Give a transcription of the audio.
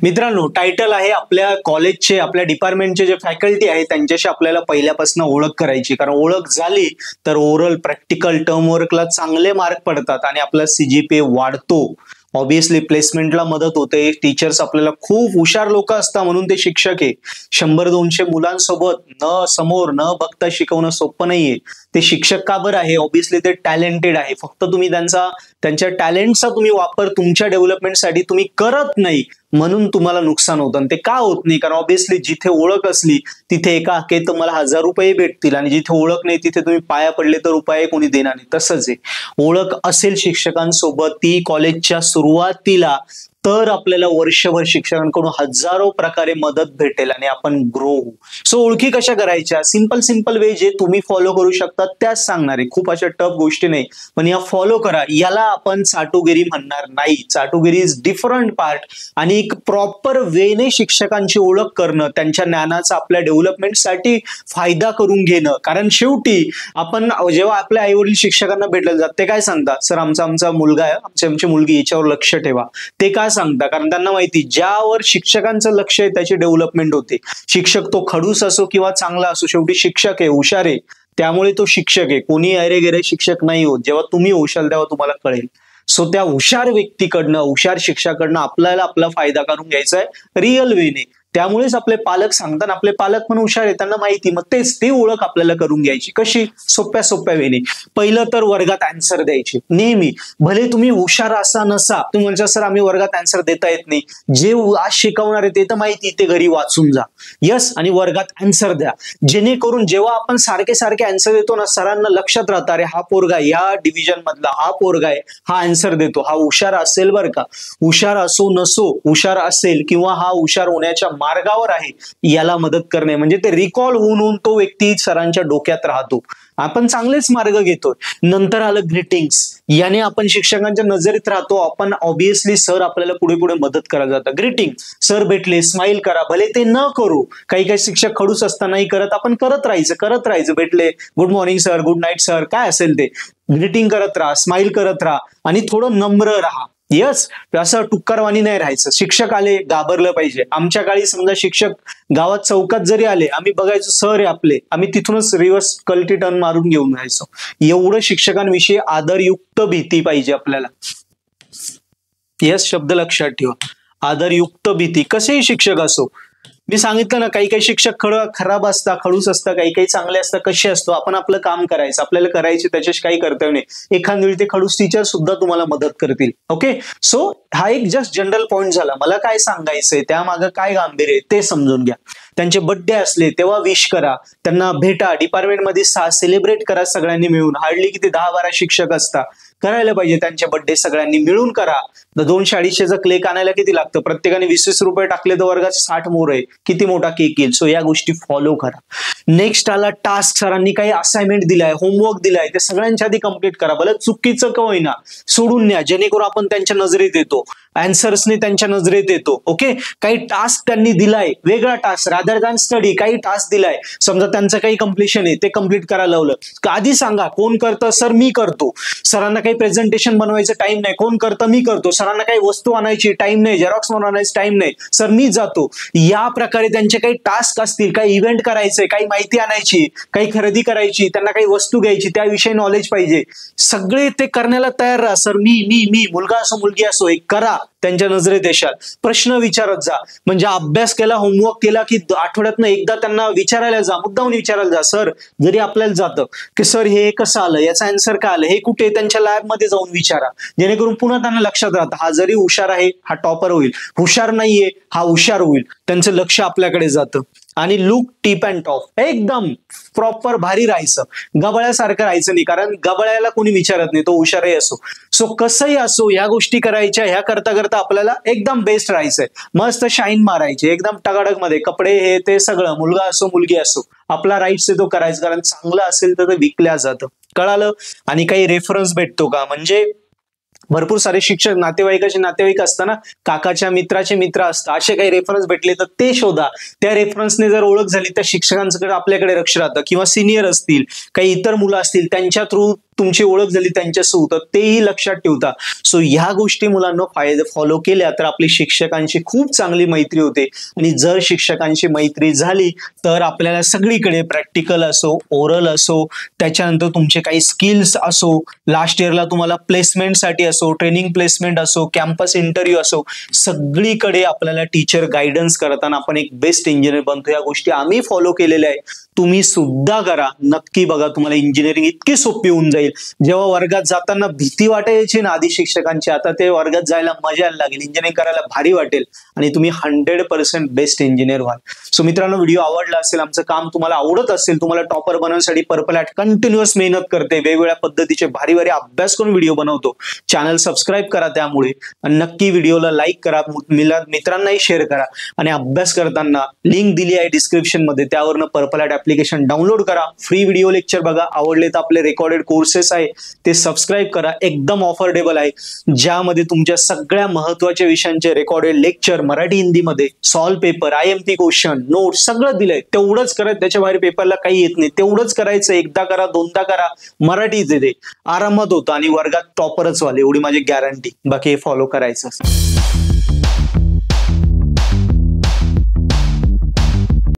मित्रांनो, टायटल आहे आपल्या कॉलेजचे, आपल्या डिपार्टमेंटचे जे फॅकल्टी आहे त्यांच्याशी आपल्याला पहिल्यापासून ओळख करायची, कारण ओळख झाली तर ओरल प्रॅक्टिकल टर्म वर्कला चांगले मार्क पडतात आणि आपला CGPA वाढतो. ऑब्विसली प्लेसमेंटला मदत होते. टीचर्स आपल्याला खूप हुशार लोक असतात म्हणून ते शिक्षक आहे. 100-200 मुलांसोबत न समोर न बघता शिकवणं सोपं नाहीये. ते शिक्षक का बरं आहे? ऑब्विसली ते टॅलेंटेड आहे. फक्त तुम्ही त्यांच्या टॅलेंटचा तुम्ही वापर तुमच्या डेव्हलपमेंटसाठी तुम्ही करत नाही म्हणून तुम्हाला नुकसान होतं. ते का होत नाही? कारण ऑब्विसली जिथे ओळख असली तिथे एका हाकेत तुम्हाला 1000 रुपये भेटतील आणि जिथे ओळख नाही तिथे तुम्ही पाया पडले तर रुपये कोणी देणार नाही. तसंच आहे, ओळख असेल शिक्षकांसोबत ती कॉलेजच्या सुरुवातीला तर आपल्याला वर्षभर शिक्षकांकडून हजारो प्रकारे मदत भेटेल आणि आपण ग्रो होऊ. सो ओळखी कशा करायच्या? सिंपल वे जे तुम्ही फॉलो करू शकता त्याच सांगणार आहे. खूप अशा टफ गोष्टी नाही, पण या फॉलो करा. याला आपण चाटुगिरी म्हणणार नाही. चाटुगिरी इज डिफरंट पार्ट आणि एक प्रॉपर वेने शिक्षकांची ओळख करणं, त्यांच्या ज्ञानाचा आपल्या डेव्हलपमेंटसाठी फायदा करून घेणं. कारण शेवटी आपण जेव्हा आपल्या आई वडील शिक्षकांना भेटले जात ते काय सांगतात? सर आमचा मुलगा आहे, आमची मुलगी याच्यावर लक्ष ठेवा. ते काय सांगता? कारण त्यांना माहिती ज्यावर शिक्षकांचं लक्ष आहे त्याची डेव्हलपमेंट होते. शिक्षक तो खडूस असो किंवा चांगला असो, शेवटी शिक्षक आहे, हुशार आहे, त्यामुळे तो शिक्षक आहे. कोणी अरे गेरे शिक्षक नाही होत. जेव्हा तुम्ही होशाल तेव्हा तुम्हाला कळेल. सो त्या हुशार व्यक्तीकडनं, हुशार शिक्षकाकडनं आपल्याला आपला फायदा करून घ्यायचा आहे रिअल वेने. त्यामुळेच आपले पालक सांगतात, आपले पालक पण हुशार आहे, त्यांना माहिती. मग तेच ती ओळख आपल्याला करून घ्यायची. कशी? सोप्या वेने. पहिलं तर वर्गात आन्सर द्यायचे नेहमी. भले तुम्ही हुशार असा नसा, तुम्ही म्हणता सर आम्ही वर्गात आन्सर देता येत नाही, जे आज शिकवणार आहे ते तर माहिती, ते घरी वाचून जा. यस, आणि वर्गात आन्सर द्या, जेणेकरून जेव्हा आपण सारखे आन्सर देतो ना, सरांना लक्षात राहतं अरे हा पोरगा या डिव्हिजन मधला हा पोरगा आहे, हा आन्सर देतो, हा हुशार असेल बरं का. हुशार असो नसो, हुशार असेल किंवा हा हुशार होण्याच्या मार्गावर आहे, याला मदत करणे म्हणजे ते रिकॉल होऊन तो व्यक्ती सरांच्या डोक्यात राहतो. आपण चांगलेच मार्ग घेतोय. नंतर आलं ग्रीटिंग्स. याने आपण शिक्षकांच्या नजरेत राहतो. आपण ऑब्विसली सर आपल्याला पुढे मदत करायला जातात. ग्रीटिंग, सर भेटले, स्माइल करा. भले ते न करू, काही शिक्षक खडूस असताना नाही करत, आपण करत राहायचं. भेटले, good morning sir, good night sir, काय असेल ते ग्रीटिंग करत राहा, स्माइल करत राहा आणि थोडं नम्र राहा. यस, असं टुक्कारवाणी नाही राहायचं. शिक्षक आले घाबरलं पाहिजे. आमच्या काळी समजा शिक्षक गावात चौकात जरी आले, आम्ही बघायचो सर आहे आपले, आम्ही तिथूनच रिव्हर्स कल्टी टर्न मारून घेऊन जायचो. एवढं शिक्षकांविषयी आदरयुक्त भीती पाहिजे आपल्याला. यस, शब्द लक्षात ठेवा, आदरयुक्त भीती. कसेही शिक्षक असो, मी सांगितलं ना, काही शिक्षक खराब असतात, खडूस असतात, काही चांगले असतात. कसे असतो? आपण आपलं काम करायचं, आपल्याला करायचे, त्याच्याशी काही कर्तव्य नाही. एखाद वेळी ते खडूस टीचर सुद्धा तुम्हाला मदत करतील. ओके, सो हा एक जस्ट जनरल पॉइंट झाला. मला काय सांगायचंय, त्यामागं काय गांभीर्य आहे ते समजून घ्या. त्यांचे बर्थडे असले तेव्हा विश करा, त्यांना भेटा, डिपार्टमेंटमध्ये सेलिब्रेट करा सगळ्यांनी मिळून. हार्डली किती 10-12 शिक्षक असतात, करायला पाहिजे त्यांचे बर्थडे सगळ्यांनी मिळून करा. 200-250 केक आणायला किती लागतं? प्रत्येकाने 20-20 रुपये टाकले तर वर्गात 60 मोर आहे, किती मोठा केक येईल. सो या गोष्टी फॉलो करा. नेक्स्ट आला टास्क. सरांनी काही असाइनमेंट दिलाय, होमवर्क दिलाय, ते सगळ्यांच्या आधी कम्प्लीट करा. भले चुकीचं का होईना सोडून न्या, जेणेकरून आपण त्यांच्या नजरेत येतो, आन्सर्सने त्यांच्या नजरेत येतो. ओके, काही टास्क त्यांनी दिलाय, वेगळा टास्क रादर दॅन स्टडी, काही टास्क दिलाय, समजा त्यांचं काही कम्प्लिशन आहे, ते कम्प्लीट करायला लावलं. आधी सांगा कोण करतं? सर मी करतो. सरांना काही प्रेझेंटेशन बनवायचं टाइम नाही, कोण करतं? मी करतो. सरांना काही वस्तू आणायची टाइम नाही, झेरॉक्स म्हणून आणायचं टाइम नाही, सर मी जातो. या प्रकारे त्यांचे काही टास्क असतील, काही इव्हेंट करायचे, काही माहिती आणायची, काही खरेदी करायची, त्यांना काही वस्तू घ्यायची, त्याविषयी नॉलेज पाहिजे, सगळे ते करण्याला तयार राहा. सर मी मुलगा असो मुलगी असो, एक करा, त्यांच्या नजरेत येशाल. प्रश्न विचारत जा, म्हणजे अभ्यास केला, होमवर्क केला की आठवड्यातनं एकदा त्यांना विचारायला जा, मुद्दामून विचारायला जा. सर जरी आपल्याला जातं की सर हे कसं आलं, याचा आन्सर काय आलं, हे कुठे, त्यांच्या लॅबमध्ये जाऊन विचारा, जेणेकरून पुन्हा त्यांना लक्षात राहतं हा जरी हुशार आहे हा टॉपर होईल, हुशार नाहीये हा हुशार होईल. त्यांचं लक्ष आपल्याकडे जातं. आणि लुक टिप अँड टॉप, एकदम प्रॉपर भारी राहायचं, गबळ्यासारखं राहायचं नाही, कारण गबळ्याला कोणी विचारत नाही, तो हुशारही असो. सो कसंही असो, या गोष्टी करायच्या. ह्या करता आपल्याला एकदम बेस्ट राहायचंय. मस्त शाईन मारायचे, एकदम टगाडक मध्ये कपडे, हे ते सगळं, मुलगा असो मुलगी असो, आपला राईट्स आहे तो करायचा, कारण चांगलं असेल तर ते विकल्या जातं. कळालं? आणि काही रेफरन्स भेटतो का? म्हणजे भरपूर सारे शिक्षक नातेवाईकाचे नातेवाईक असताना, काकाच्या मित्राचे मित्र असतात, असे काही रेफरन्स भेटले तर ते शोधा. त्या रेफरन्सने जर ओळख झाली तर शिक्षकांकडे आपल्याकडे लक्ष राहतं. किंवा सिनियर असतील, काही इतर मुलं असतील, त्यांच्या थ्रू तुमची ओळख झाली त्यांच्यासोबत, तेही लक्षात ठेवता. सो ह्या गोष्टी मुलांना फॉलो केल्या तर आपली शिक्षकांची खूप चांगली मैत्री होते. आणि जर शिक्षकांची मैत्री झाली तर आपल्याला सगळीकडे प्रॅक्टिकल असो, ओरल असो, त्याच्यानंतर तुमचे काही स्किल्स असो, लास्ट इयरला तुम्हाला प्लेसमेंटसाठी असो, ट्रेनिंग प्लेसमेंट असो, कॅम्पस इंटरव्ह्यू असो, सगळीकडे आपल्याला टीचर गायडन्स करताना आपण एक बेस्ट इंजिनियर बनतो. या गोष्टी आम्ही फॉलो केलेल्या आहे, तुम्ही सुद्धा करा. नक्की बघा, तुम्हाला इंजिनिअरिंग इतकी सोपी होऊन जाईल. जेव्हा वर्गात जाताना भीती वाटायची ना आधी शिक्षकांची, आता ते वर्गात जायला मजा यायला लागेल, इंजिनिअरिंग करायला भारी वाटेल आणि तुम्ही 100% बेस्ट इंजिनियर व्हाल. सो मित्रांनो, व्हिडिओ आवडला असेल, आमचं काम तुम्हाला आवडत असेल, तुम्हाला टॉपर बनवण्यासाठी पर्पल हॅट कंटिन्युअस मेहनत करते, वेगवेगळ्या पद्धतीचे भारी भारी अभ्यास करून व्हिडिओ बनवतो. चॅनल सबस्क्राईब करा त्यामुळे, आणि नक्की व्हिडिओला लाईक करा, मित्रांनाही शेअर करा. आणि अभ्यास करताना लिंक दिली आहे डिस्क्रिप्शन मध्ये, त्यावरनं पर्पल हॅट ऍप्लिकेशन डाउनलोड करा, फ्री व्हिडिओ लेक्चर बघा, आवडले तर आपले रेकॉर्डेड कोर्सेस आहे ते सबस्क्राईब करा, एकदम ऑफर्डेबल आहे, ज्यामध्ये तुमच्या सगळ्या महत्वाच्या विषयांचे रेकॉर्डेड लेक्चर मराठी हिंदीमध्ये, solve paper, IMP question, note सगळं दिलंय. तेवढंच करत, त्याच्या बाहेर पेपरला काही येत नाही, तेवढंच करायचं. एकदा करा, दोनदा करा, मराठीच येते, आरामात होतं आणि वर्गात टॉपरच व्हाल, एवढी माझी गॅरंटी. बाकी हे फॉलो करायचं.